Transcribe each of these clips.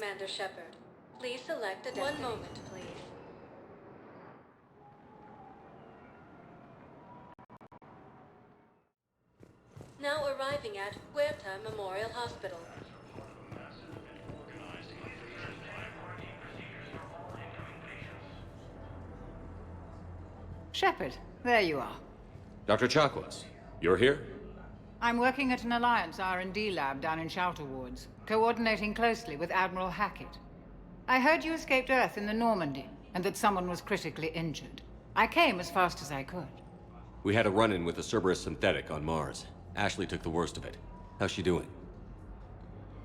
Commander Shepard. Please select a destiny. 1 moment, please. Now arriving at Huerta Memorial Hospital. Shepard, there you are. Dr. Chakwas, you're here? I'm working at an Alliance R&D lab down in Shelter Wards, coordinating closely with Admiral Hackett. I heard you escaped Earth in the Normandy, and that someone was critically injured. I came as fast as I could. We had a run-in with a Cerberus synthetic on Mars. Ashley took the worst of it. How's she doing?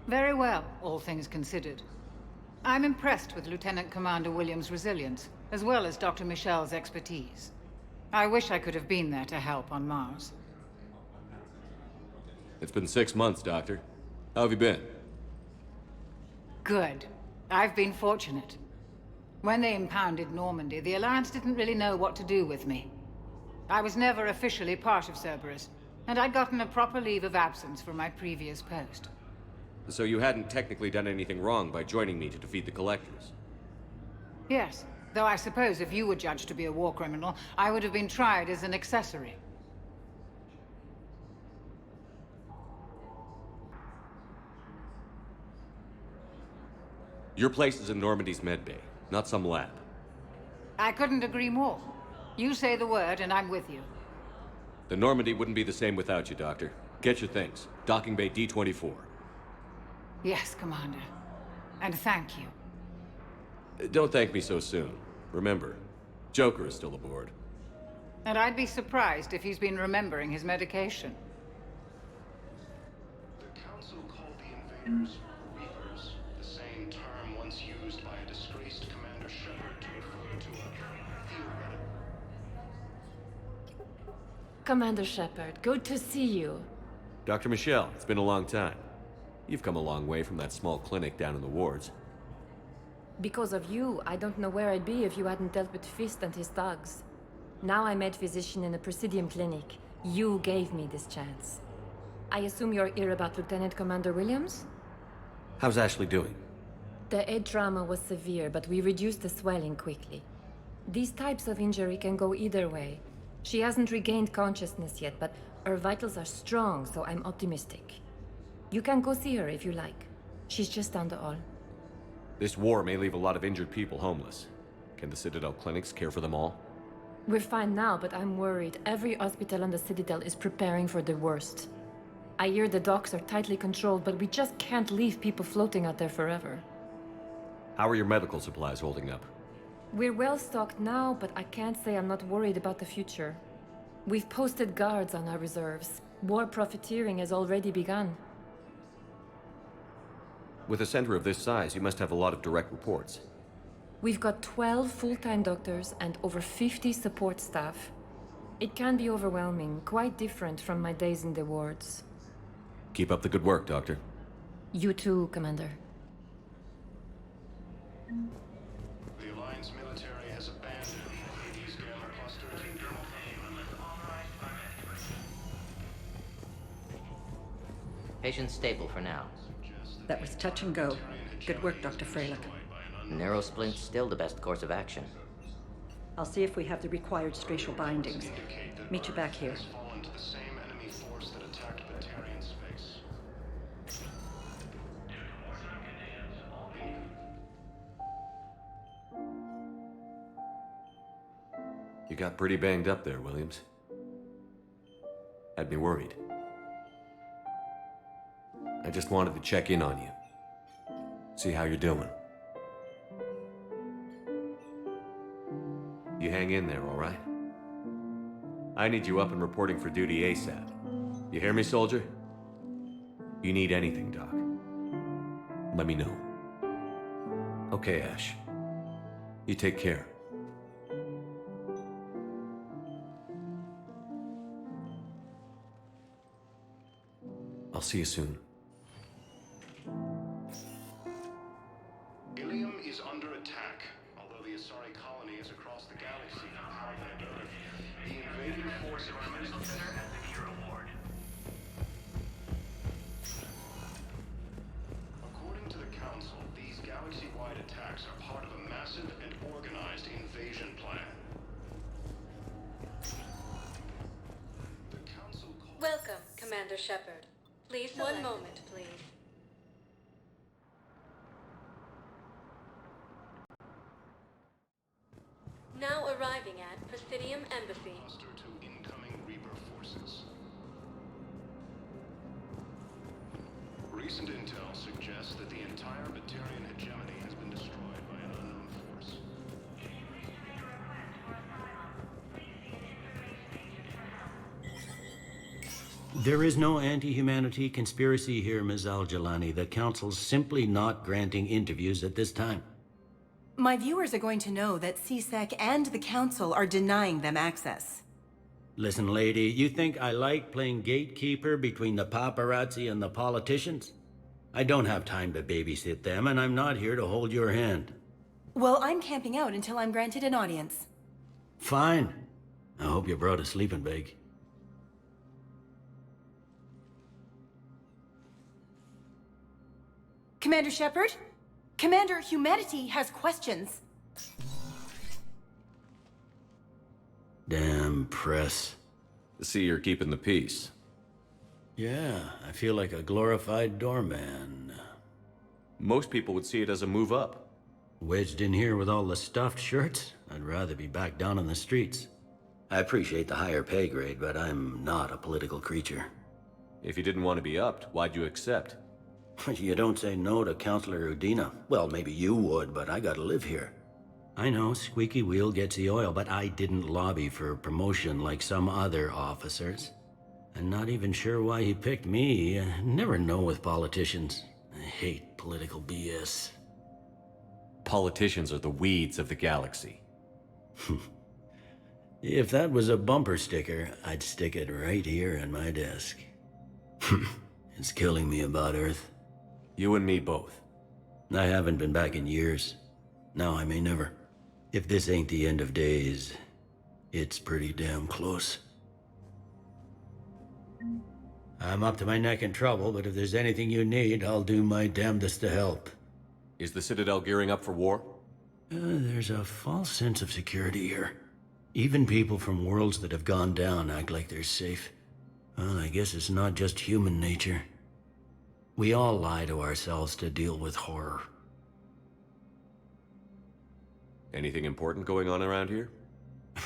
Very well, all things considered. I'm impressed with Lieutenant Commander Williams' resilience, as well as Dr. Michel's expertise. I wish I could have been there to help on Mars. It's been 6 months, Doctor. How have you been? Good. I've been fortunate. When they impounded Normandy, the Alliance didn't really know what to do with me. I was never officially part of Cerberus, and I'd gotten a proper leave of absence from my previous post. So you hadn't technically done anything wrong by joining me to defeat the Collectors? Yes, though I suppose if you were judged to be a war criminal, I would have been tried as an accessory. Your place is in Normandy's medbay, not some lab. I couldn't agree more. You say the word, and I'm with you. The Normandy wouldn't be the same without you, Doctor. Get your things. Docking Bay D-24. Yes, Commander. And thank you. Don't thank me so soon. Remember, Joker is still aboard. And I'd be surprised if he's been remembering his medication. The Council called the invaders Reapers, the same term once used by a disgraced Commander Shepard to refer to a theoretical. Commander Shepard, good to see you. Dr. Michel, it's been a long time. You've come a long way from that small clinic down in the wards. Because of you, I don't know where I'd be if you hadn't dealt with Fist and his thugs. Now I'm head physician in a Presidium clinic. You gave me this chance. I assume you're here about Lieutenant Commander Williams? How's Ashley doing? The head trauma was severe, but we reduced the swelling quickly. These types of injury can go either way. She hasn't regained consciousness yet, but her vitals are strong, so I'm optimistic. You can go see her if you like. She's just down the hall. This war may leave a lot of injured people homeless. Can the Citadel clinics care for them all? We're fine now, but I'm worried. Every hospital on the Citadel is preparing for the worst. I hear the docks are tightly controlled, but we just can't leave people floating out there forever. How are your medical supplies holding up? We're well stocked now, but I can't say I'm not worried about the future. We've posted guards on our reserves. War profiteering has already begun. With a center of this size, you must have a lot of direct reports. We've got 12 full-time doctors and over 50 support staff. It can be overwhelming, quite different from my days in the wards. Keep up the good work, Doctor. You too, Commander. The Alliance military has abandoned Hades Gamma clusters and Patient stable for now. That was touch and go. Good work, Dr. Freilich. Narrow splint's still the best course of action. I'll see if we have the required spatial bindings. Meet you back here. fallen to the same enemy force that attacked Batarian space. You got pretty banged up there, Williams. Had me worried. I just wanted to check in on you. See how you're doing. You hang in there, all right? I need you up and reporting for duty ASAP. You hear me, soldier? You need anything, Doc. Let me know. Okay, Ash. You take care. I'll see you soon. Ilium is under attack. Although the Asari colony is across the galaxy from Harvard Earth, the invading force accused According to the Council, these Welcome, Commander Shepard. Please, one moment, please. Now arriving at Presidium Embassy. Cluster to incoming Reaper forces. Recent intel suggests that the entire Batarian hegemony has been destroyed by an unknown force. There is no anti-humanity conspiracy here, Ms. Al-Jalani. The Council's simply not granting interviews at this time. My viewers are going to know that CSEC and the Council are denying them access. Listen, lady, you think I like playing gatekeeper between the paparazzi and the politicians? I don't have time to babysit them, and I'm not here to hold your hand. Well, I'm camping out until I'm granted an audience. Fine. I hope you brought a sleeping bag. Commander Shepard? Commander, humanity has questions. Damn press. See, you're keeping the peace. Yeah, I feel like a glorified doorman. Most people would see it as a move up. Wedged in here with all the stuffed shirts? I'd rather be back down in the streets. I appreciate the higher pay grade, but I'm not a political creature. If you didn't want to be upped, why'd you accept? You don't say no to Counselor Udina. Well, maybe you would, but I gotta live here. I know, squeaky wheel gets the oil, but I didn't lobby for promotion like some other officers. I'm not even sure why he picked me. I never know with politicians. I hate political BS. Politicians are the weeds of the galaxy. If that was a bumper sticker, I'd stick it right here in my desk. It's killing me about Earth. You and me both. I haven't been back in years. Now I may never. If this ain't the end of days, it's pretty damn close. I'm up to my neck in trouble, but if there's anything you need, I'll do my damnedest to help. Is the Citadel gearing up for war? There's a false sense of security here. Even people from worlds that have gone down act like they're safe. Well, I guess it's not just human nature. We all lie to ourselves to deal with horror. Anything important going on around here?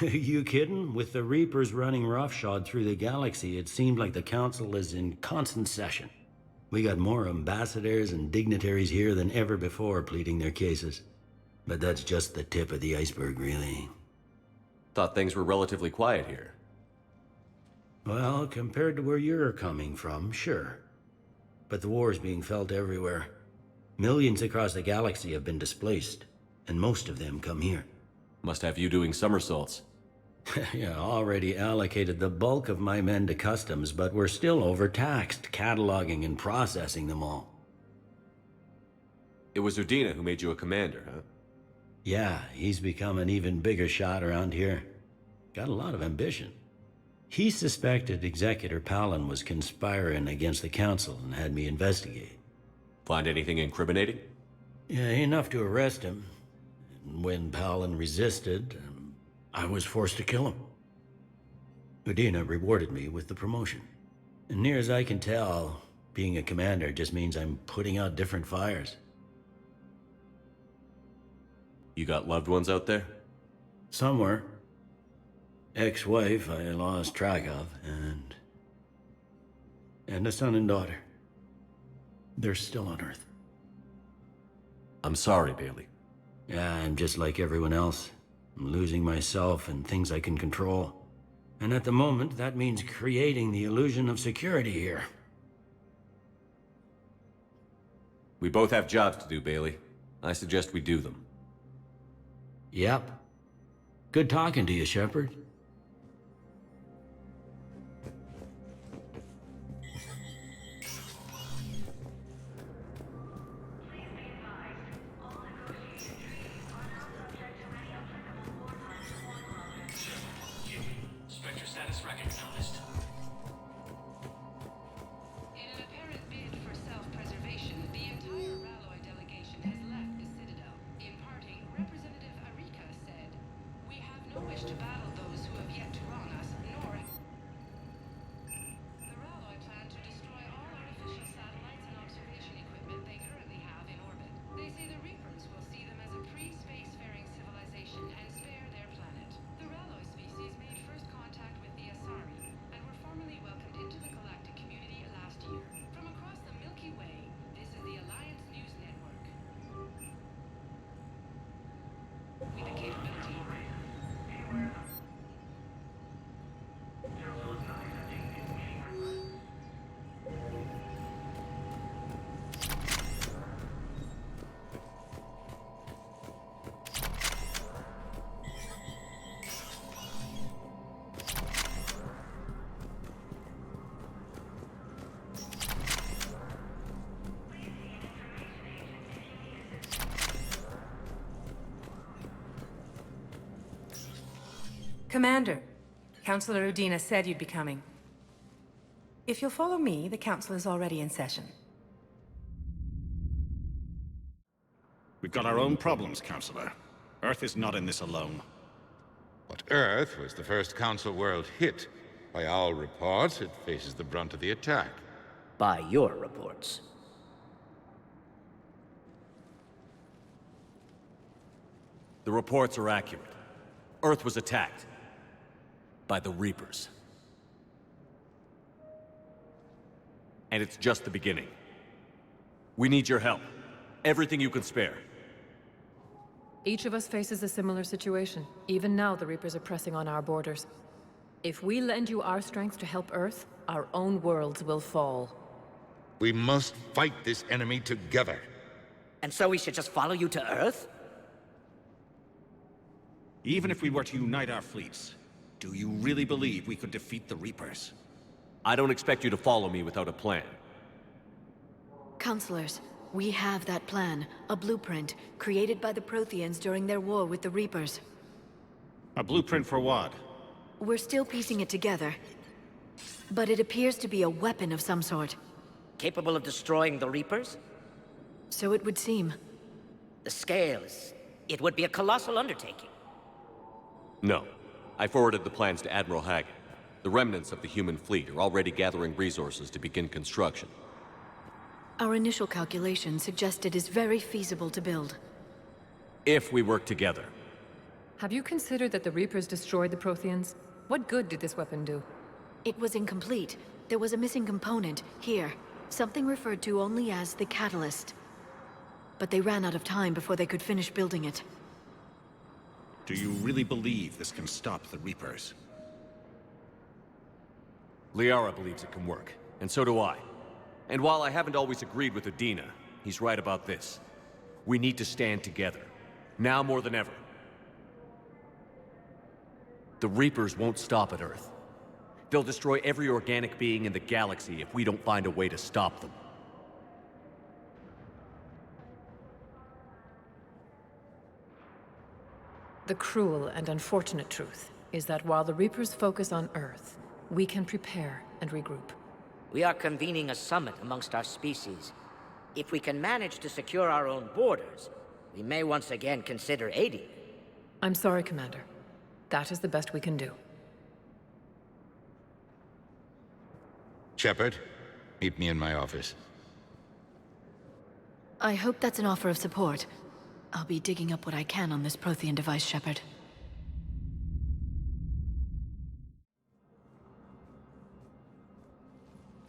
You kidding? With the Reapers running roughshod through the galaxy, it seemed like the Council is in constant session. We got more ambassadors and dignitaries here than ever before pleading their cases. But that's just the tip of the iceberg, really. Thought things were relatively quiet here. Well, compared to where you're coming from, sure. But the war's being felt everywhere. Millions across the galaxy have been displaced, and most of them come here. Must have you doing somersaults. Yeah, already allocated the bulk of my men to customs, but we're still overtaxed, cataloging and processing them all. It was Udina who made you a commander, huh? Yeah, he's become an even bigger shot around here. Got a lot of ambition. He suspected Executor Palin was conspiring against the Council and had me investigate. Find anything incriminating? Yeah, enough to arrest him. When Palin resisted, I was forced to kill him. Udina rewarded me with the promotion. And near as I can tell, being a commander just means I'm putting out different fires. You got loved ones out there? Somewhere. Ex-wife I lost track of, and a son and daughter. They're still on Earth. I'm sorry, Bailey. Yeah, I'm just like everyone else. I'm losing myself and things I can control. And at the moment, that means creating the illusion of security here. We both have jobs to do, Bailey. I suggest we do them. Yep. Good talking to you, Shepard. Spectre status recognized. In an apparent bid for self-preservation, the entire Ralloy delegation has left the Citadel. In parting, Representative Arika said, "We have no wish to battle those who have yet to wrong us, nor..." The the capability. Commander, Councilor Udina said you'd be coming. If you'll follow me, the council is already in session. We've got our own problems, Counselor. Earth is not in this alone. But Earth was the first Council world hit. By all reports, it faces the brunt of the attack. By your reports. The reports are accurate. Earth was attacked. By the Reapers. And it's just the beginning. We need your help. Everything you can spare. Each of us faces a similar situation. Even now, the Reapers are pressing on our borders. If we lend you our strength to help Earth, our own worlds will fall. We must fight this enemy together. And so we should just follow you to Earth? Even if we were to unite our fleets, do you really believe we could defeat the Reapers? I don't expect you to follow me without a plan. Counselors, we have that plan. A blueprint, created by the Protheans during their war with the Reapers. A blueprint for what? We're still piecing it together. But it appears to be a weapon of some sort. Capable of destroying the Reapers? So it would seem. The scales. It would be a colossal undertaking. No. I forwarded the plans to Admiral Hagen. The remnants of the human fleet are already gathering resources to begin construction. Our initial calculations suggest it is very feasible to build. If we work together. Have you considered that the Reapers destroyed the Protheans? What good did this weapon do? It was incomplete. There was a missing component, here. Something referred to only as the catalyst. But they ran out of time before they could finish building it. Do you really believe this can stop the Reapers? Liara believes it can work, and so do I. And while I haven't always agreed with Udina, he's right about this. We need to stand together. Now more than ever. The Reapers won't stop at Earth. They'll destroy every organic being in the galaxy if we don't find a way to stop them. The cruel and unfortunate truth is that while the Reapers focus on Earth, we can prepare and regroup. We are convening a summit amongst our species. If we can manage to secure our own borders, we may once again consider aiding. I'm sorry, Commander. That is the best we can do. Shepard, meet me in my office. I hope that's an offer of support. I'll be digging up what I can on this Prothean device, Shepard.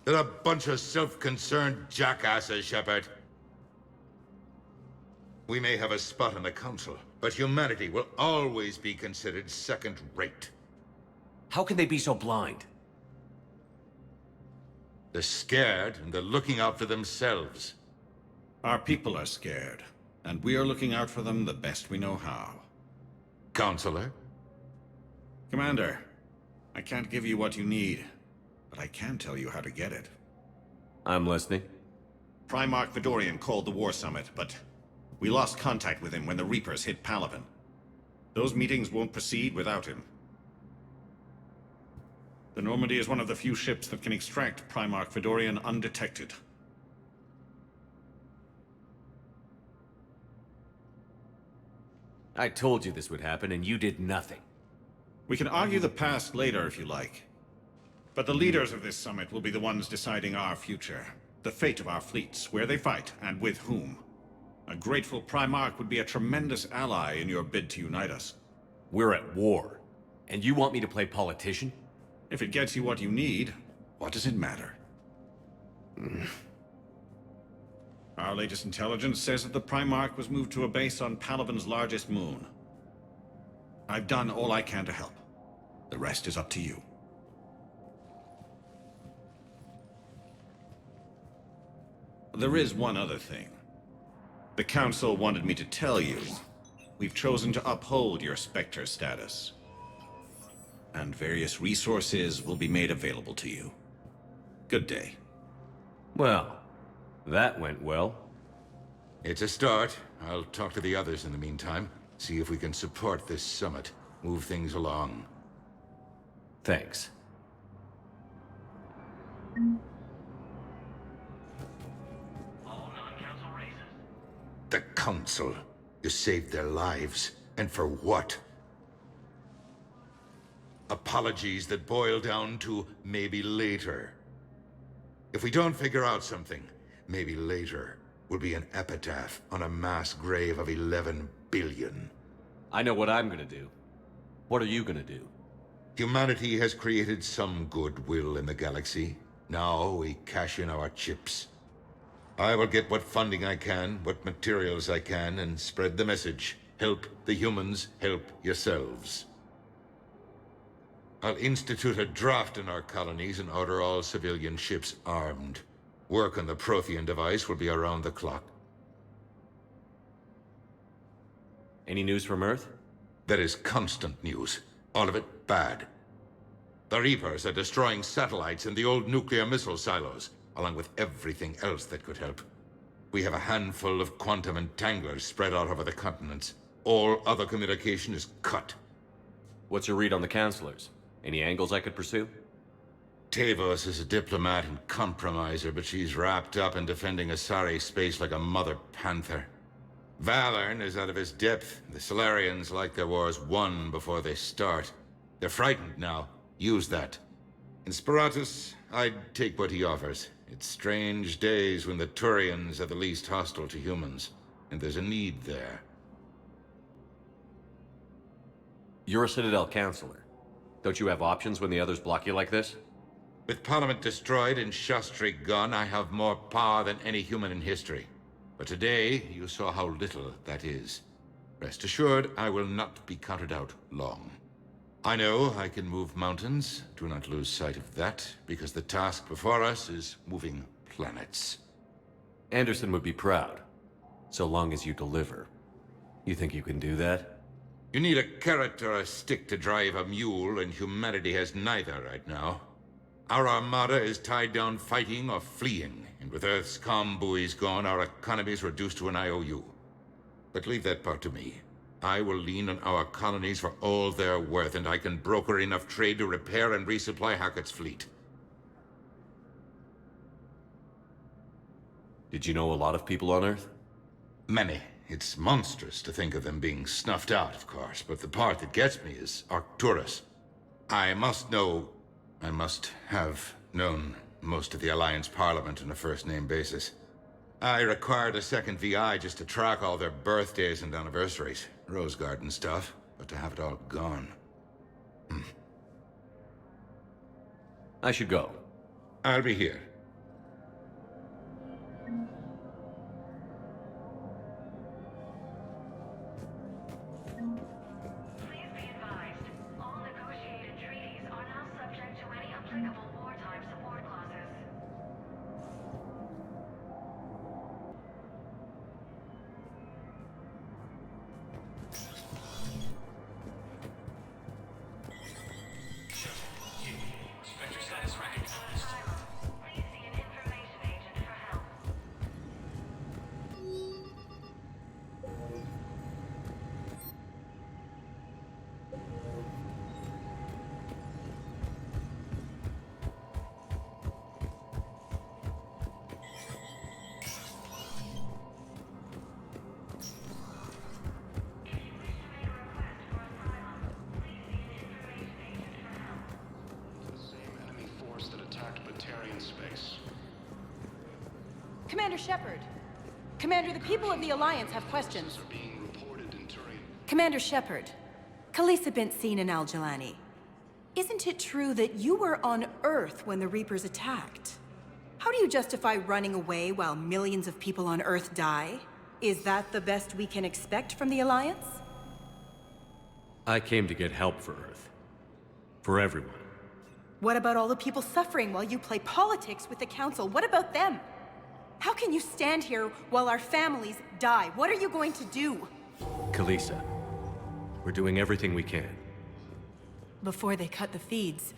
They're a bunch of self-concerned jackasses, Shepard. We may have a spot in the Council, but humanity will always be considered second-rate. How can they be so blind? They're scared, and they're looking out for themselves. Our people are scared, and we are looking out for them the best we know how. Counselor? Commander, I can't give you what you need, but I can tell you how to get it. I'm listening. Primarch Vidorian called the War Summit, but we lost contact with him when the Reapers hit Palaven. Those meetings won't proceed without him. The Normandy is one of the few ships that can extract Primarch Vidorian undetected. I told you this would happen, and you did nothing. We can argue the past later if you like. But the leaders of this summit will be the ones deciding our future. The fate of our fleets, where they fight, and with whom. A grateful Primarch would be a tremendous ally in your bid to unite us. We're at war. And you want me to play politician? If it gets you what you need, what does it matter? Our latest intelligence says that the Primarch was moved to a base on Palaven's largest moon. I've done all I can to help. The rest is up to you. There is one other thing. The Council wanted me to tell you, we've chosen to uphold your Spectre status. And various resources will be made available to you. Good day. Well, that went well. It's a start. I'll talk to the others in the meantime. See if we can support this summit. Move things along. Thanks. The Council. You saved their lives. And for what? Apologies that boil down to maybe later. If we don't figure out something, maybe later will be an epitaph on a mass grave of 11 billion. I know what I'm gonna do. What are you gonna do? Humanity has created some goodwill in the galaxy. Now we cash in our chips. I will get what funding I can, what materials I can, and spread the message. Help the humans, help yourselves. I'll institute a draft in our colonies and order all civilian ships armed. Work on the Prothean device will be around the clock. Any news from Earth? There is constant news. All of it bad. The Reapers are destroying satellites and the old nuclear missile silos, along with everything else that could help. We have a handful of quantum entanglers spread out over the continents. All other communication is cut. What's your read on the Councilors? Any angles I could pursue? Tavos is a diplomat and compromiser, but she's wrapped up in defending Asari space like a mother panther. Valorn is out of his depth. The Solarians like their wars won before they start. They're frightened now. Use that. In Sparatus, I'd take what he offers. It's strange days when the Turians are the least hostile to humans, and there's a need there. You're a Citadel Councilor. Don't you have options when the others block you like this? With Parliament destroyed and Shastri gone, I have more power than any human in history. But today, you saw how little that is. Rest assured, I will not be counted out long. I know I can move mountains. Do not lose sight of that, because the task before us is moving planets. Anderson would be proud, so long as you deliver. You think you can do that? You need a carrot or a stick to drive a mule, and humanity has neither right now. Our armada is tied down fighting or fleeing, and with Earth's comm buoys gone, our economy is reduced to an IOU. But leave that part to me. I will lean on our colonies for all they're worth, and I can broker enough trade to repair and resupply Hackett's fleet. Did you know a lot of people on Earth? Many. It's monstrous to think of them being snuffed out, of course, but the part that gets me is Arcturus. I must have known most of the Alliance Parliament on a first-name basis. I required a second VI just to track all their birthdays and anniversaries. Rose Garden stuff, but to have it all gone. I should go. I'll be here. Please be advised, all negotiated treaties are now subject to any applicable wartime support clauses. Spectre status recognized. Please see an information agent for help. The same enemy force that attacked Batarian space. Commander Shepard. Commander, the people of the Alliance have questions. Are being reported in Turian. Commander Shepard. Khaleesa bint Seen and Al-Jalani. Isn't it true that you were on Earth when the Reapers attacked? How do you justify running away while millions of people on Earth die? Is that the best we can expect from the Alliance? I came to get help for Earth. For everyone. What about all the people suffering while you play politics with the Council? What about them? How can you stand here while our families die? What are you going to do? Kalisa, we're doing everything we can. Before they cut the feeds,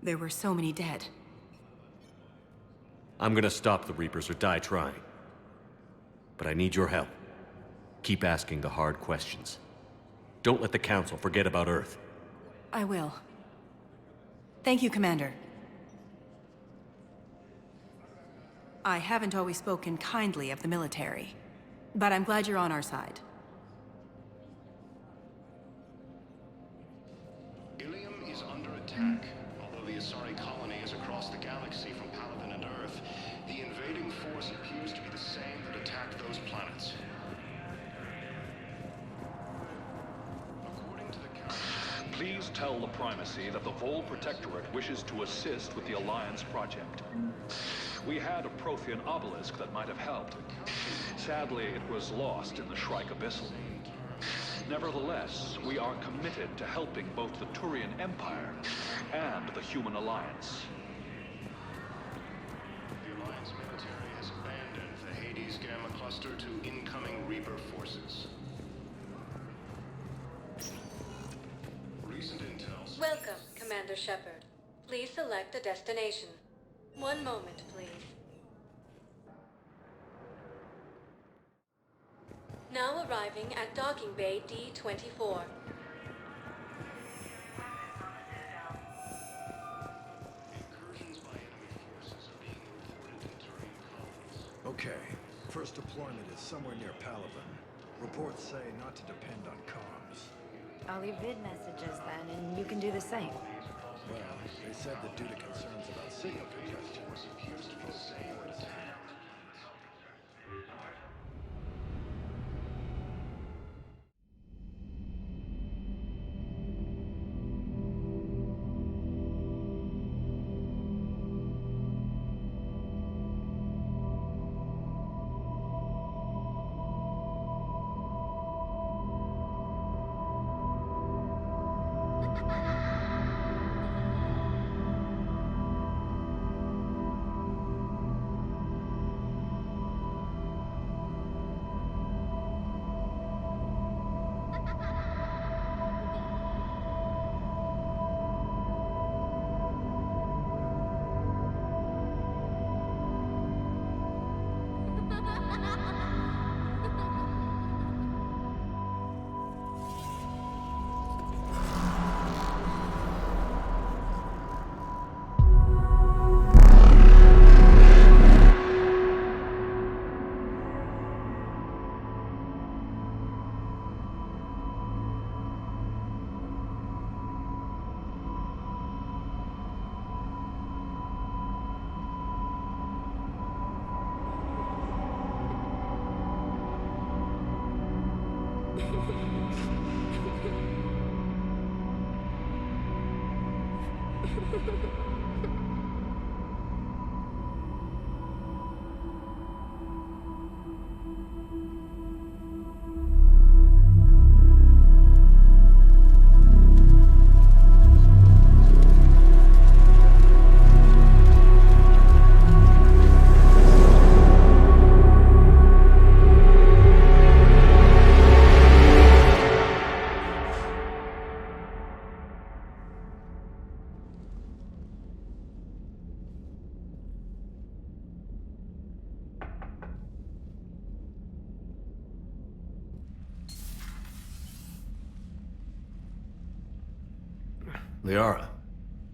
there were so many dead. I'm gonna stop the Reapers or die trying. But I need your help. Keep asking the hard questions. Don't let the Council forget about Earth. I will. Thank you, Commander. I haven't always spoken kindly of the military, but I'm glad you're on our side. Ilium is under attack. Although the Asari colony is across the galaxy from Paladin and Earth, the invading force appears to be the same that attacked those planets. According to the Council... Please tell the Primacy that the Vol Protectorate wishes to assist with the Alliance project. We had a Prothean obelisk that might have helped. Sadly, it was lost in the Shrike Abyssal. Nevertheless, we are committed to helping both the Turian Empire and the Human Alliance. The Alliance military has abandoned the Hades Gamma Cluster to incoming Reaper forces. Recent intel... Welcome, Commander Shepard. Please select a destination. One moment, please. Now arriving at Docking Bay D-24. Incursions by enemy forces are being reported in Turian colonies. Okay. First deployment is somewhere near Paladin. Reports say not to depend on comms. I'll leave vid messages then, and you can do the same. Well, they said that due to concerns about signal congestion, appears to be the same that attacked. Liara,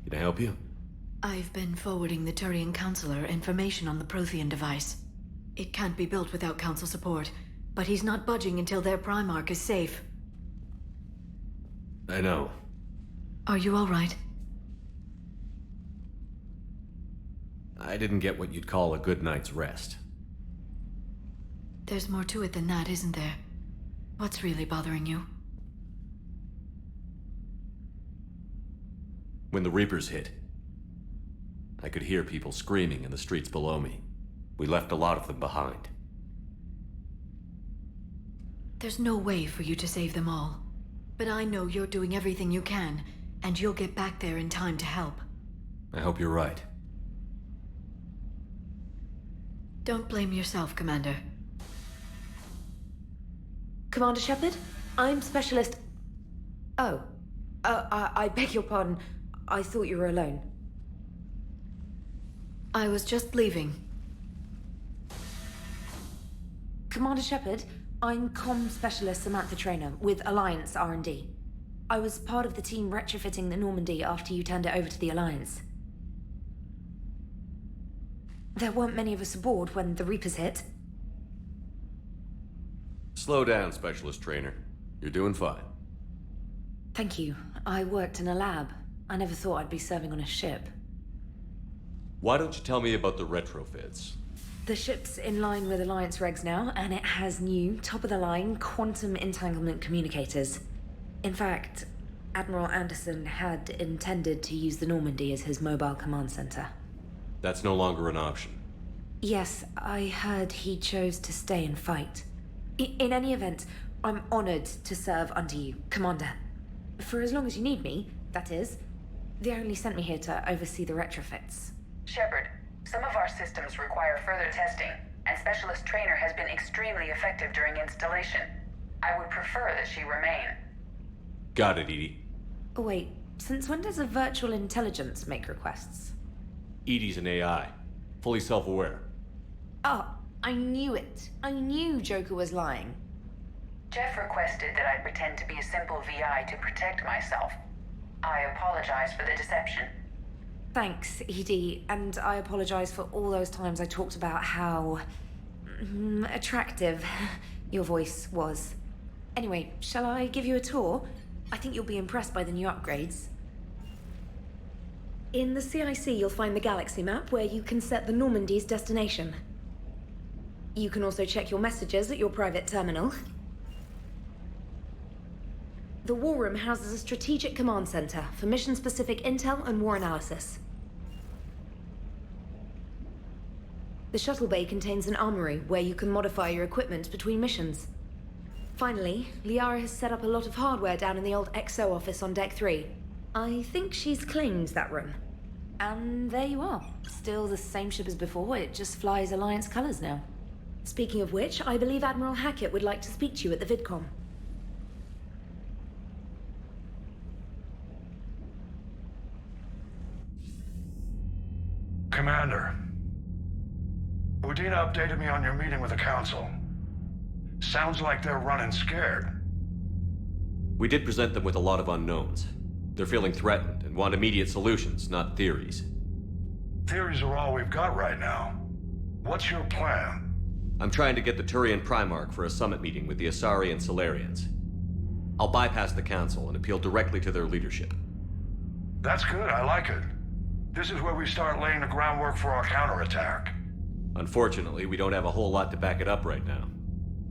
can I help you? I've been forwarding the Turian Counselor information on the Prothean device. It can't be built without Council support, but he's not budging until their Primarch is safe. I know. Are you all right? I didn't get what you'd call a good night's rest. There's more to it than that, isn't there? What's really bothering you? When the Reapers hit, I could hear people screaming in the streets below me. We left a lot of them behind. There's no way for you to save them all. But I know you're doing everything you can, and you'll get back there in time to help. I hope you're right. Don't blame yourself, Commander. Commander Shepard? I'm Specialist... Oh. I beg your pardon. I thought you were alone. I was just leaving. Commander Shepard, I'm Comm Specialist Samantha Traynor with Alliance R&D. I was part of the team retrofitting the Normandy after you turned it over to the Alliance. There weren't many of us aboard when the Reapers hit. Slow down, Specialist Trainer. You're doing fine. Thank you. I worked in a lab. I never thought I'd be serving on a ship. Why don't you tell me about the retrofits? The ship's in line with Alliance regs now, and it has new, top-of-the-line, quantum entanglement communicators. In fact, Admiral Anderson had intended to use the Normandy as his mobile command center. That's no longer an option. Yes, I heard he chose to stay and fight. In any event, I'm honored to serve under you, Commander. For as long as you need me, that is. They only sent me here to oversee the retrofits. Shepard, some of our systems require further testing, and Specialist Trainer has been extremely effective during installation. I would prefer that she remain. Got it, Edie. Oh, wait, since when does a virtual intelligence make requests? Edie's an AI. Fully self-aware. Oh, I knew it. I knew Joker was lying. Jeff requested that I pretend to be a simple VI to protect myself. I apologize for the deception. Thanks, Edie, and I apologize for all those times I talked about how... attractive your voice was. Anyway, shall I give you a tour? I think you'll be impressed by the new upgrades. In the CIC, you'll find the galaxy map where you can set the Normandy's destination. You can also check your messages at your private terminal. The War Room houses a strategic command center for mission-specific intel and war analysis. The shuttle bay contains an armory where you can modify your equipment between missions. Finally, Liara has set up a lot of hardware down in the old XO office on Deck 3. I think she's claimed that room. And there you are. Still the same ship as before, it just flies Alliance colors now. Speaking of which, I believe Admiral Hackett would like to speak to you at the VidCom. Commander, Udina updated me on your meeting with the Council. Sounds like they're running scared. We did present them with a lot of unknowns. They're feeling threatened and want immediate solutions, not theories. Theories are all we've got right now. What's your plan? I'm trying to get the Turian Primarch for a summit meeting with the Asari and Solarians. I'll bypass the Council and appeal directly to their leadership. That's good, I like it. This is where we start laying the groundwork for our counterattack. Unfortunately, we don't have a whole lot to back it up right now.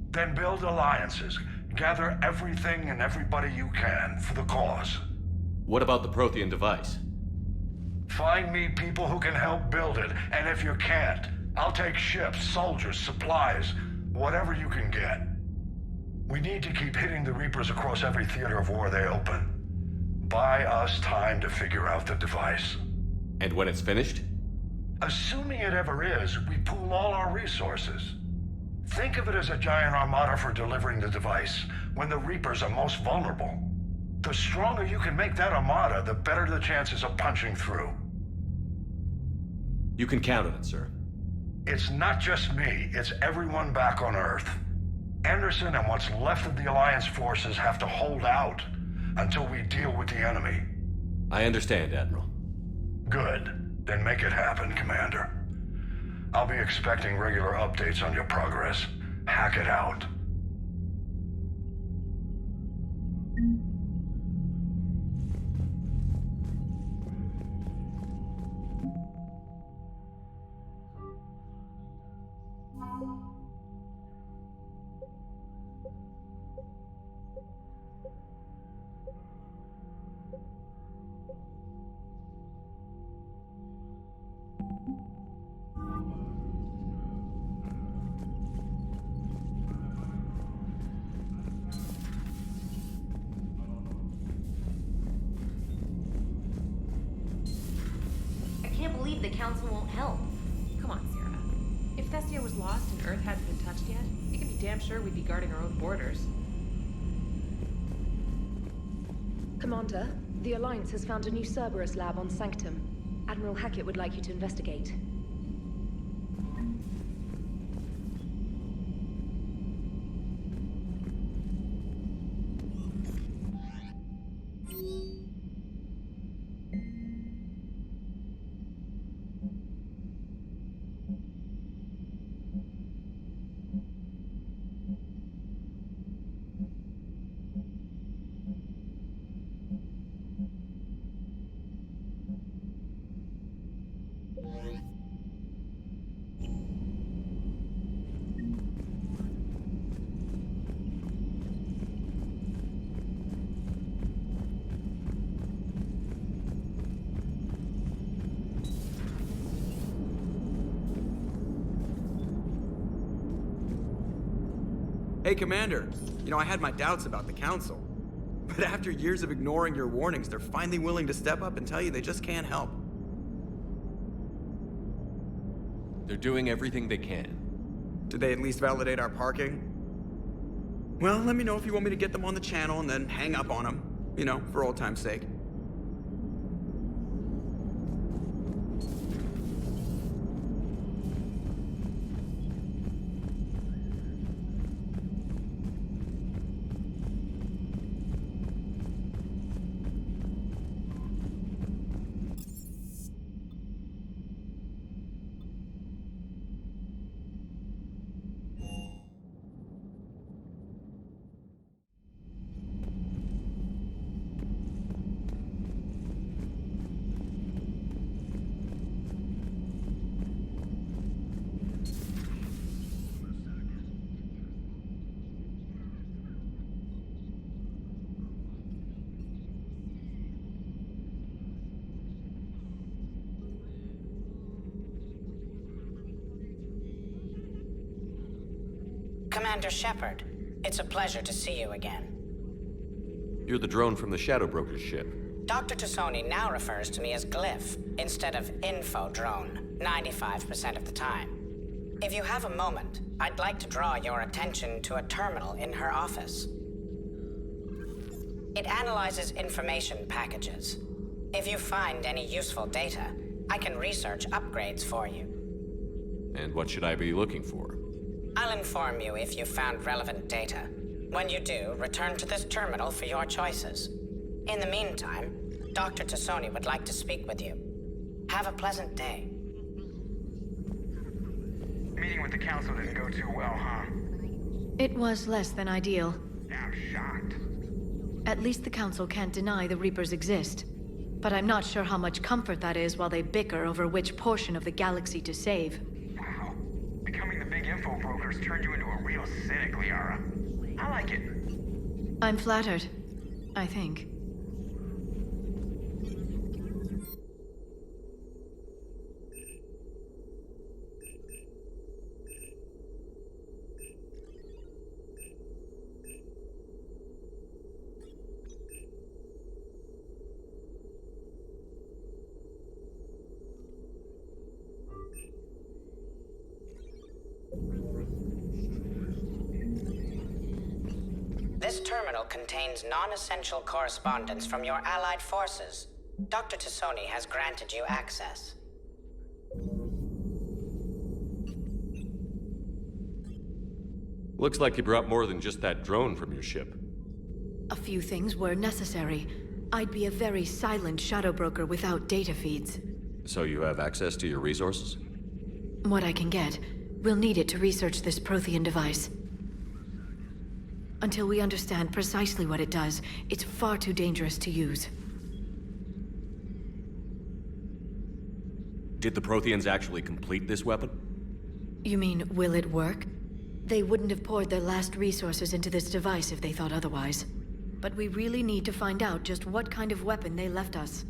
Then build alliances. Gather everything and everybody you can for the cause. What about the Prothean device? Find me people who can help build it, and if you can't, I'll take ships, soldiers, supplies, whatever you can get. We need to keep hitting the Reapers across every theater of war they open. Buy us time to figure out the device. And when it's finished? Assuming it ever is, we pool all our resources. Think of it as a giant armada for delivering the device, when the Reapers are most vulnerable. The stronger you can make that armada, the better the chances of punching through. You can count on it, sir. It's not just me, it's everyone back on Earth. Anderson and what's left of the Alliance forces have to hold out until we deal with the enemy. I understand, Admiral. Good. Then make it happen, Commander. I'll be expecting regular updates on your progress. Hack it out. the Council won't help. Come on, Sarah. If Thessia was lost and Earth hadn't been touched yet, you can be damn sure we'd be guarding our own borders. Commander, the Alliance has found a new Cerberus lab on Sanctum. Admiral Hackett would like you to investigate. Hey, Commander. You know, I had my doubts about the Council. But after years of ignoring your warnings, they're finally willing to step up and tell you they just can't help. They're doing everything they can. Did they at least validate our parking? Well, let me know if you want me to get them on the channel and then hang up on them. You know, for old time's sake. Commander Shepard, it's a pleasure to see you again. You're the drone from the Shadow Broker's ship. Dr. Tassoni now refers to me as Glyph instead of Info Drone, 95% of the time. If you have a moment, I'd like to draw your attention to a terminal in her office. It analyzes information packages. If you find any useful data, I can research upgrades for you. And what should I be looking for? I'll inform you if you've found relevant data. When you do, return to this terminal for your choices. In the meantime, Dr. Tassoni would like to speak with you. Have a pleasant day. Meeting with the Council didn't go too well, huh? It was less than ideal. I'm shocked. At least the Council can't deny the Reapers exist. But I'm not sure how much comfort that is while they bicker over which portion of the galaxy to save. Wow. Becoming the big info brokers turned you into a real cynic, Liara. I like it. I'm flattered, I think. This terminal contains non-essential correspondence from your allied forces. Dr. Tassoni has granted you access. Looks like you brought more than just that drone from your ship. A few things were necessary. I'd be a very silent shadow broker without data feeds. So you have access to your resources? What I can get. We'll need it to research this Prothean device. Until we understand precisely what it does, it's far too dangerous to use. Did the Protheans actually complete this weapon? You mean, will it work? They wouldn't have poured their last resources into this device if they thought otherwise. But we really need to find out just what kind of weapon they left us.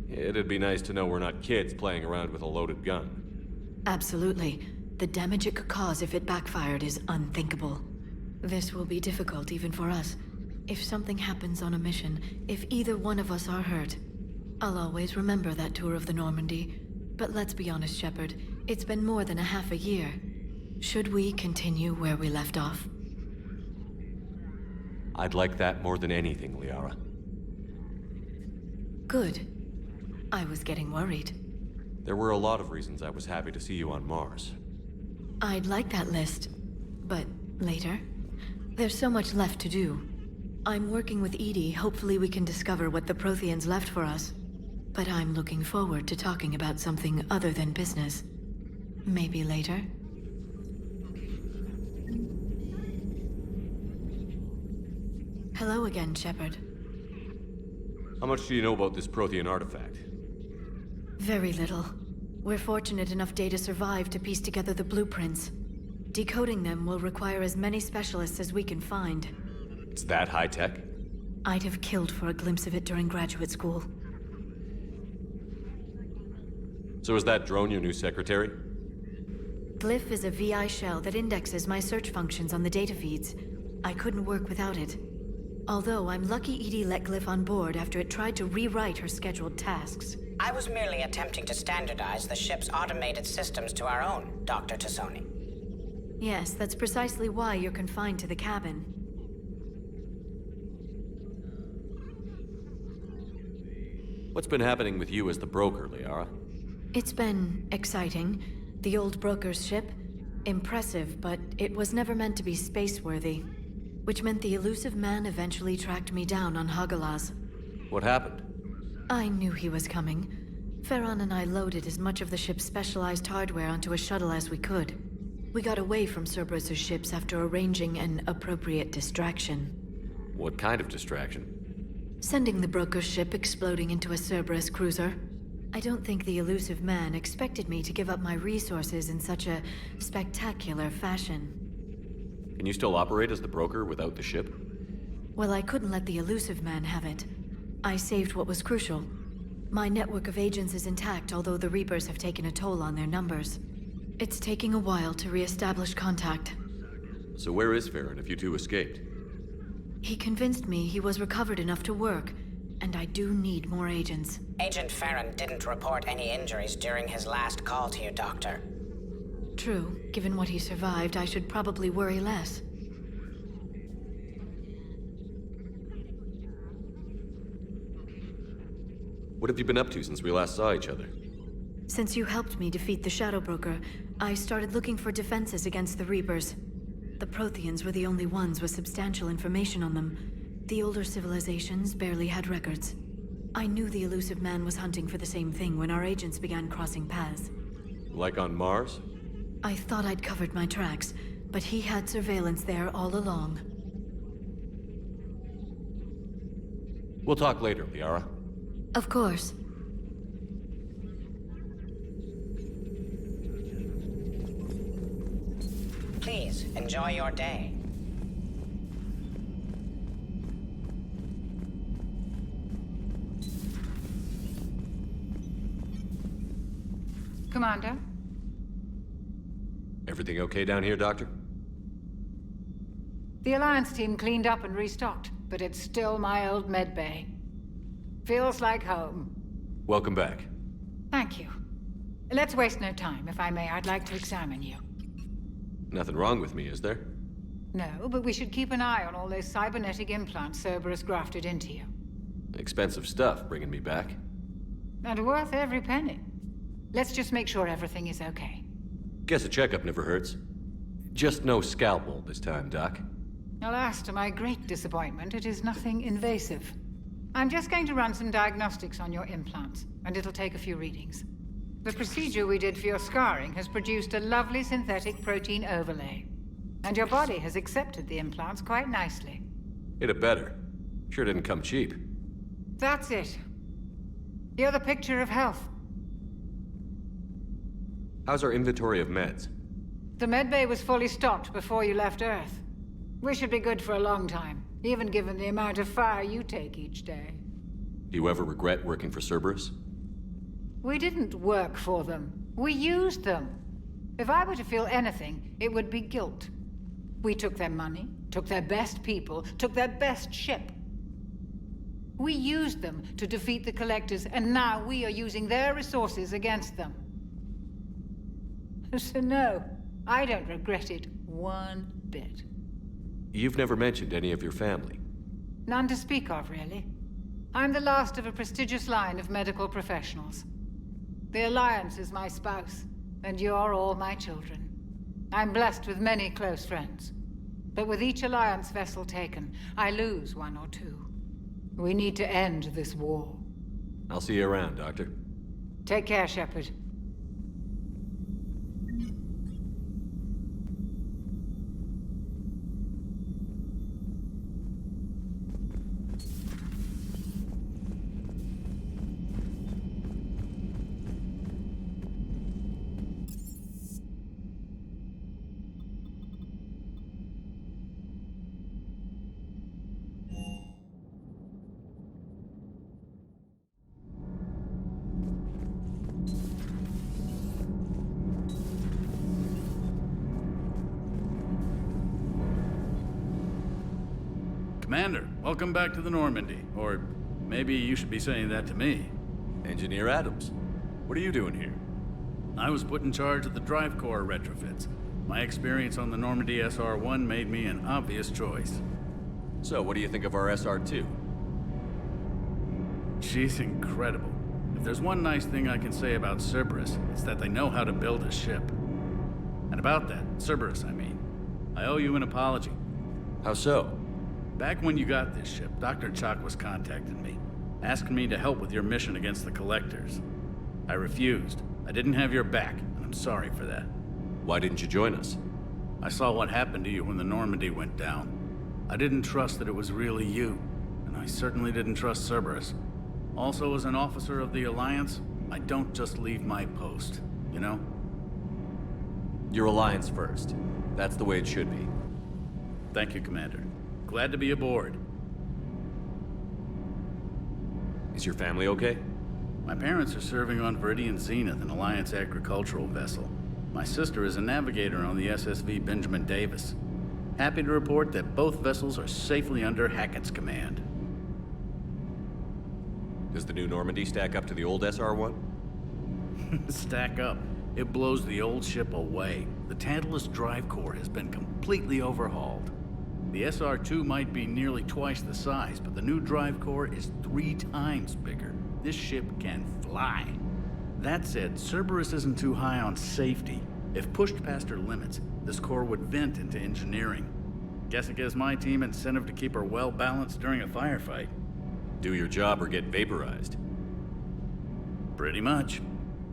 It'd be nice to know we're not kids playing around with a loaded gun. Absolutely. The damage it could cause if it backfired is unthinkable. This will be difficult even for us. If something happens on a mission, if either one of us are hurt, I'll always remember that tour of the Normandy. But let's be honest, Shepard. It's been more than a half a year. Should we continue where we left off? I'd like that more than anything, Liara. Good. I was getting worried. There were a lot of reasons I was happy to see you on Mars. I'd like that list, but later. There's so much left to do. I'm working with Edie. Hopefully we can discover what the Protheans left for us. But I'm looking forward to talking about something other than business. Maybe later? Hello again, Shepard. How much do you know about this Prothean artifact? Very little. We're fortunate enough Data survived to piece together the blueprints. Decoding them will require as many specialists as we can find. It's that high-tech? I'd have killed for a glimpse of it during graduate school. So is that drone your new secretary? Glyph is a VI shell that indexes my search functions on the data feeds. I couldn't work without it. Although I'm lucky Edie let Glyph on board after it tried to rewrite her scheduled tasks. I was merely attempting to standardize the ship's automated systems to our own, Dr. Tassoni. Yes, that's precisely why you're confined to the cabin. What's been happening with you as the broker, Liara? It's been exciting. The old broker's ship? Impressive, but it was never meant to be space-worthy. Which meant the elusive man eventually tracked me down on Hagalaz. What happened? I knew he was coming. Farron and I loaded as much of the ship's specialized hardware onto a shuttle as we could. We got away from Cerberus' ships after arranging an appropriate distraction. What kind of distraction? Sending the broker's ship exploding into a Cerberus cruiser. I don't think the elusive man expected me to give up my resources in such a spectacular fashion. Can you still operate as the broker without the ship? Well, I couldn't let the elusive man have it. I saved what was crucial. My network of agents is intact, although the Reapers have taken a toll on their numbers. It's taking a while to re-establish contact. So where is Farron if you two escaped? He convinced me he was recovered enough to work, and I do need more agents. Agent Farron didn't report any injuries during his last call to you, Doctor. True. Given what he survived, I should probably worry less. What have you been up to since we last saw each other? Since you helped me defeat the Shadow Broker, I started looking for defenses against the Reapers. The Protheans were the only ones with substantial information on them. The older civilizations barely had records. I knew the elusive man was hunting for the same thing when our agents began crossing paths. Like on Mars? I thought I'd covered my tracks, but he had surveillance there all along. We'll talk later, Liara. Of course. Please, enjoy your day. Commander? Everything okay down here, Doctor? The Alliance team cleaned up and restocked, but it's still my old medbay. Feels like home. Welcome back. Thank you. Let's waste no time. If I may, I'd like to examine you. Nothing wrong with me, is there? No, but we should keep an eye on all those cybernetic implants Cerberus grafted into you. Expensive stuff bringing me back. And worth every penny. Let's just make sure everything is okay. Guess a checkup never hurts. Just no scalpel this time, Doc. Alas, to my great disappointment, it is nothing invasive. I'm just going to run some diagnostics on your implants, and it'll take a few readings. The procedure we did for your scarring has produced a lovely synthetic protein overlay. And your body has accepted the implants quite nicely. It had better. Sure didn't come cheap. That's it. You're the picture of health. How's our inventory of meds? The medbay was fully stocked before you left Earth. We should be good for a long time, even given the amount of fire you take each day. Do you ever regret working for Cerberus? We didn't work for them. We used them. If I were to feel anything, it would be guilt. We took their money, took their best people, took their best ship. We used them to defeat the Collectors, and now we are using their resources against them. So no, I don't regret it one bit. You've never mentioned any of your family. None to speak of, really. I'm the last of a prestigious line of medical professionals. The Alliance is my spouse, and you're all my children. I'm blessed with many close friends. But with each Alliance vessel taken, I lose one or two. We need to end this war. I'll see you around, Doctor. Take care, Shepard. Commander, welcome back to the Normandy. Or maybe you should be saying that to me. Engineer Adams, what are you doing here? I was put in charge of the drive core retrofits. My experience on the Normandy SR-1 made me an obvious choice. So, what do you think of our SR-2? She's incredible. If there's one nice thing I can say about Cerberus, it's that they know how to build a ship. And about that, Cerberus, I mean, I owe you an apology. How so? Back when you got this ship, Dr. Chalk was contacting me, asking me to help with your mission against the Collectors. I refused. I didn't have your back, and I'm sorry for that. Why didn't you join us? I saw what happened to you when the Normandy went down. I didn't trust that it was really you, and I certainly didn't trust Cerberus. Also, as an officer of the Alliance, I don't just leave my post, you know? Your Alliance first. That's the way it should be. Thank you, Commander. Glad to be aboard. Is your family okay? My parents are serving on Viridian Zenith, an Alliance agricultural vessel. My sister is a navigator on the SSV Benjamin Davis. Happy to report that both vessels are safely under Hackett's command. Does the new Normandy stack up to the old SR-1? Stack up. It blows the old ship away. The Tantalus drive core has been completely overhauled. The SR-2 might be nearly twice the size, but the new drive core is 3 times bigger. This ship can fly. That said, Cerberus isn't too high on safety. If pushed past her limits, this core would vent into engineering. Guess it gives my team incentive to keep her well balanced during a firefight. Do your job or get vaporized. Pretty much.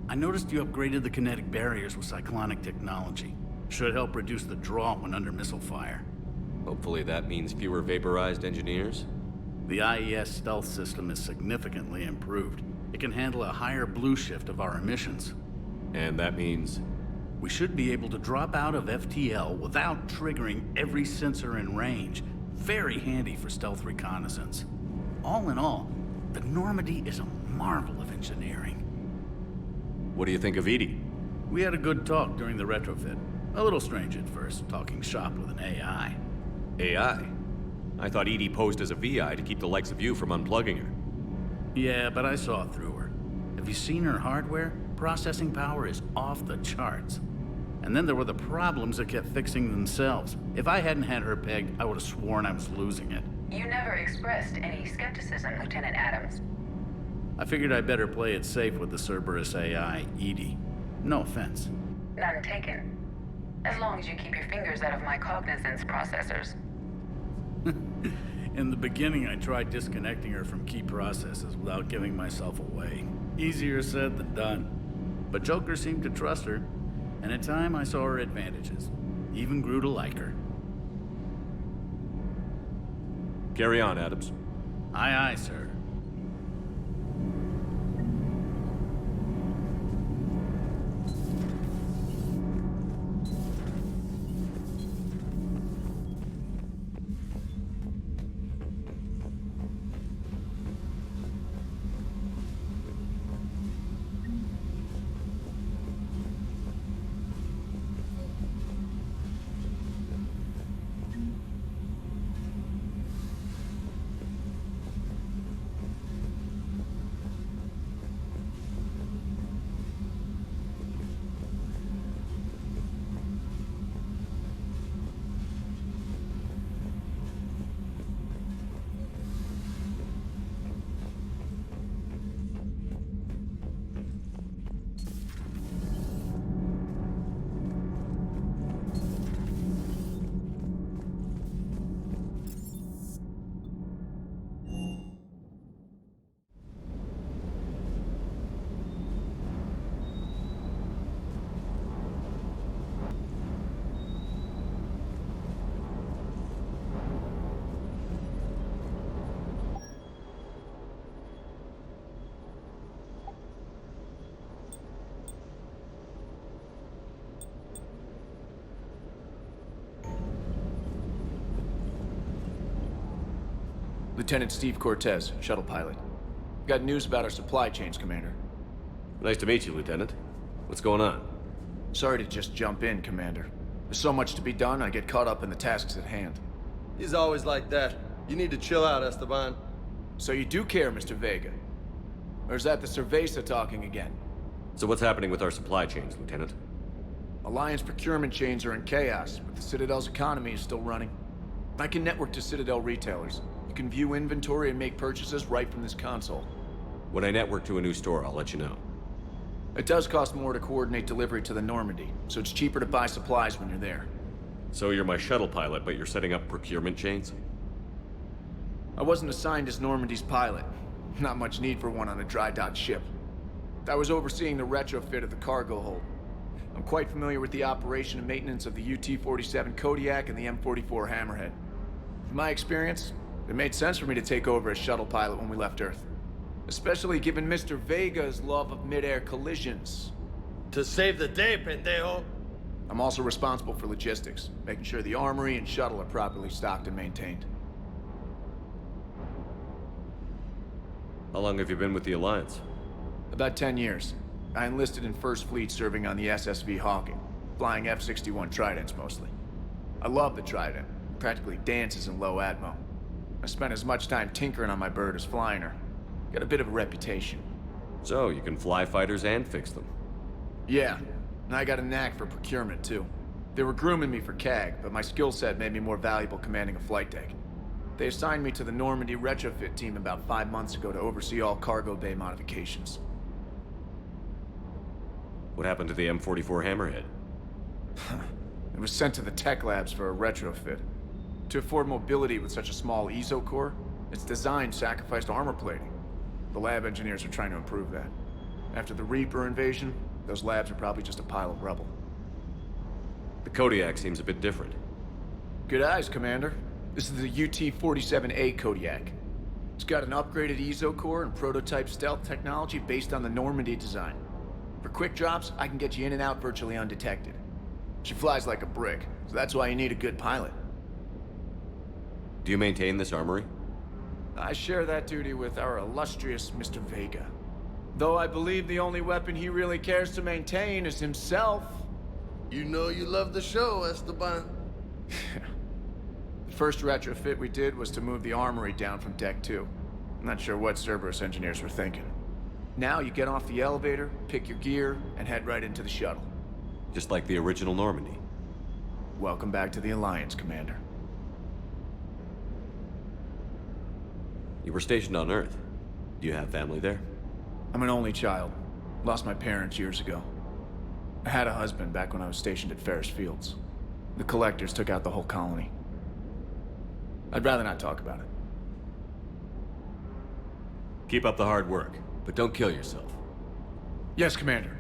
I noticed you upgraded the kinetic barriers with cyclonic technology. Should help reduce the draw when under missile fire. Hopefully that means fewer vaporized engineers? The IES stealth system is significantly improved. It can handle a higher blue shift of our emissions. And that means? We should be able to drop out of FTL without triggering every sensor in range. Very handy for stealth reconnaissance. All in all, the Normandy is a marvel of engineering. What do you think of Edie? We had a good talk during the retrofit. A little strange at first, talking shop with an AI. AI? I thought Edie posed as a VI to keep the likes of you from unplugging her. Yeah, but I saw through her. Have you seen her hardware? Processing power is off the charts. And then there were the problems that kept fixing themselves. If I hadn't had her pegged, I would have sworn I was losing it. You never expressed any skepticism, Lieutenant Adams. I figured I'd better play it safe with the Cerberus AI, Edie. No offense. None taken. As long as you keep your fingers out of my cognizance processors. In the beginning, I tried disconnecting her from key processes without giving myself away. Easier said than done. But Joker seemed to trust her, and in time I saw her advantages. Even grew to like her. Carry on, Adams. Aye, aye, sir. Lieutenant Steve Cortez, shuttle pilot. Got news about our supply chains, Commander. Nice to meet you, Lieutenant. What's going on? Sorry to just jump in, Commander. There's so much to be done, I get caught up in the tasks at hand. He's always like that. You need to chill out, Esteban. So you do care, Mr. Vega? Or is that the Cerveza talking again? So what's happening with our supply chains, Lieutenant? Alliance procurement chains are in chaos, but the Citadel's economy is still running. I can network to Citadel retailers. You can view inventory and make purchases right from this console. When I network to a new store, I'll let you know. It does cost more to coordinate delivery to the Normandy, so it's cheaper to buy supplies when you're there. So you're my shuttle pilot, but you're setting up procurement chains? I wasn't assigned as Normandy's pilot. Not much need for one on a dry dock ship. I was overseeing the retrofit of the cargo hold. I'm quite familiar with the operation and maintenance of the UT-47 Kodiak and the M44 Hammerhead. From my experience, it made sense for me to take over as shuttle pilot when we left Earth. Especially given Mr. Vega's love of mid-air collisions. To save the day, pendejo. I'm also responsible for logistics, making sure the armory and shuttle are properly stocked and maintained. How long have you been with the Alliance? About 10 years. I enlisted in First Fleet serving on the SSV Hawking, flying F-61 Tridents mostly. I love the Trident. It practically dances in low atmo. I spent as much time tinkering on my bird as flying her. Got a bit of a reputation. So, you can fly fighters and fix them? Yeah, and I got a knack for procurement too. They were grooming me for CAG, but my skill set made me more valuable commanding a flight deck. They assigned me to the Normandy retrofit team about 5 months ago to oversee all cargo bay modifications. What happened to the M44 Hammerhead? It was sent to the tech labs for a retrofit. To afford mobility with such a small ESO core, its design sacrificed armor plating. The lab engineers are trying to improve that. After the Reaper invasion, those labs are probably just a pile of rubble. The Kodiak seems a bit different. Good eyes, Commander. This is the UT-47A Kodiak. It's got an upgraded ESO core and prototype stealth technology based on the Normandy design. For quick drops, I can get you in and out virtually undetected. She flies like a brick, so that's why you need a good pilot. Do you maintain this armory? I share that duty with our illustrious Mr. Vega. Though I believe the only weapon he really cares to maintain is himself. You know you love the show, Esteban. The first retrofit we did was to move the armory down from Deck 2. I'm not sure what Cerberus engineers were thinking. Now you get off the elevator, pick your gear, and head right into the shuttle. Just like the original Normandy. Welcome back to the Alliance, Commander. You were stationed on Earth. Do you have family there? I'm an only child. Lost my parents years ago. I had a husband back when I was stationed at Ferris Fields. The Collectors took out the whole colony. I'd rather not talk about it. Keep up the hard work, but don't kill yourself. Yes, Commander.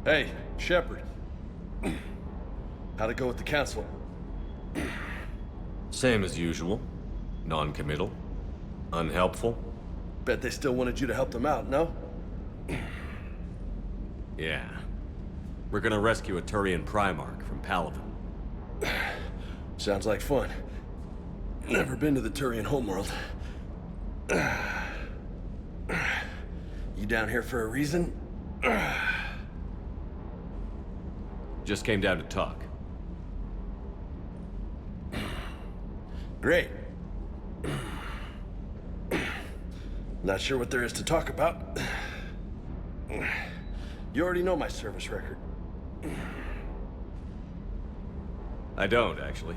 Hey, Shepard. How'd it go with the council? Same as usual. Non-committal. Unhelpful. Bet they still wanted you to help them out, no? Yeah. We're gonna rescue a Turian Primarch from Palaven. Sounds like fun. Never been to the Turian homeworld. You down here for a reason? Just came down to talk. Great. Not sure what there is to talk about. You already know my service record. I don't, actually.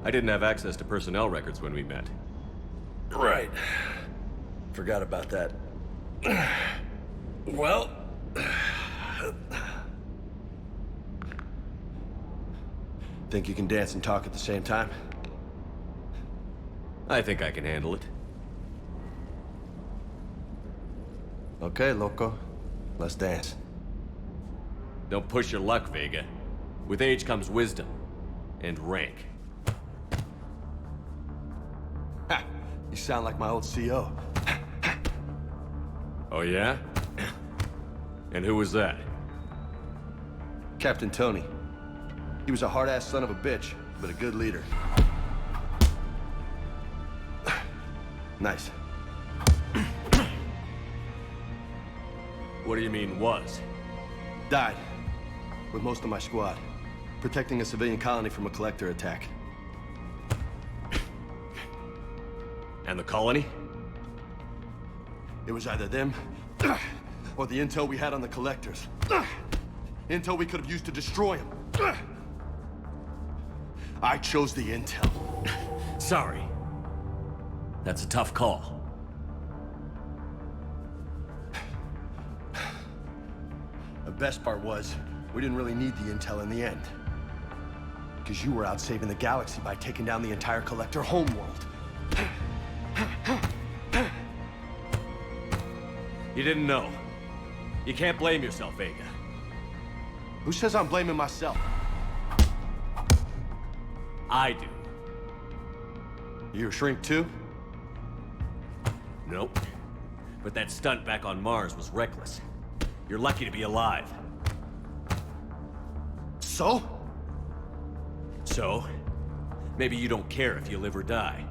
I didn't have access to personnel records when we met. Right. Forgot about that. Well... Think you can dance and talk at the same time? I think I can handle it. Okay, loco. Let's dance. Don't push your luck, Vega. With age comes wisdom. And rank. Ha! You sound like my old CO. Oh, yeah? And who was that? Captain Tony. He was a hard-ass son of a bitch, but a good leader. Nice. What do you mean, was? Died. With most of my squad. Protecting a civilian colony from a collector attack. And the colony? It was either them, or the intel we had on the collectors. Intel we could have used to destroy them. I chose the intel. Sorry. That's a tough call. The best part was, we didn't really need the intel in the end. Because you were out saving the galaxy by taking down the entire collector homeworld. You didn't know. You can't blame yourself, Vega. Who says I'm blaming myself? I do. You a shrink too? Nope. But that stunt back on Mars was reckless. You're lucky to be alive. So? So? Maybe you don't care if you live or die.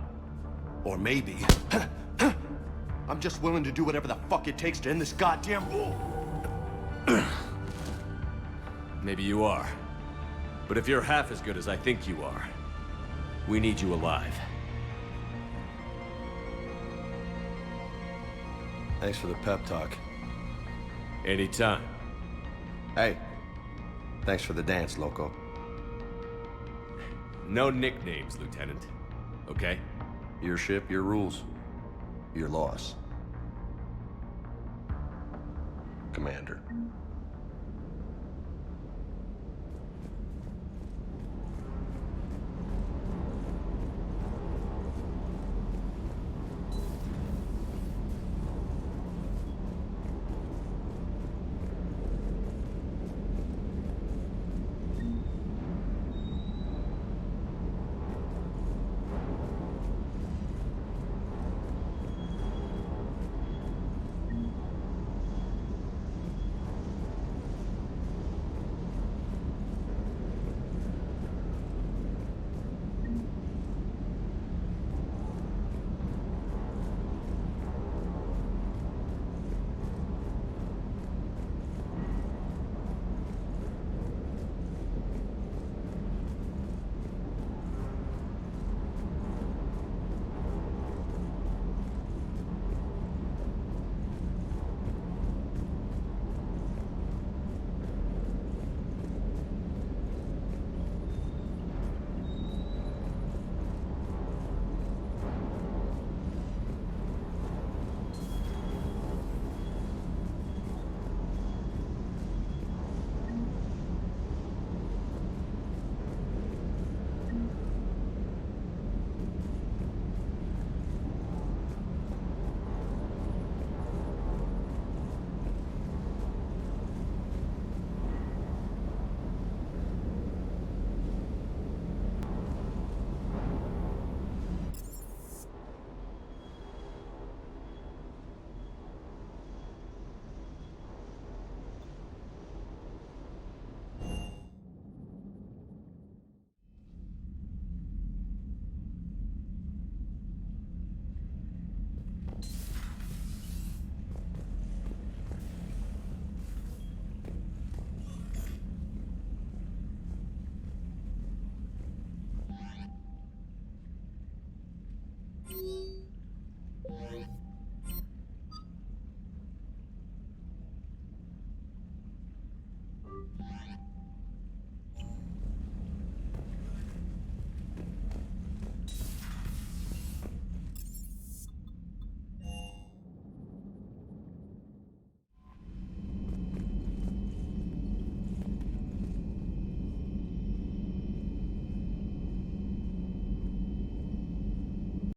Or maybe... I'm just willing to do whatever the fuck it takes to end this goddamn war. Maybe you are. But if you're half as good as I think you are, we need you alive. Thanks for the pep talk. Anytime. Hey, thanks for the dance, Loco. No nicknames, Lieutenant. Okay? Your ship, your rules. Your loss. Commander.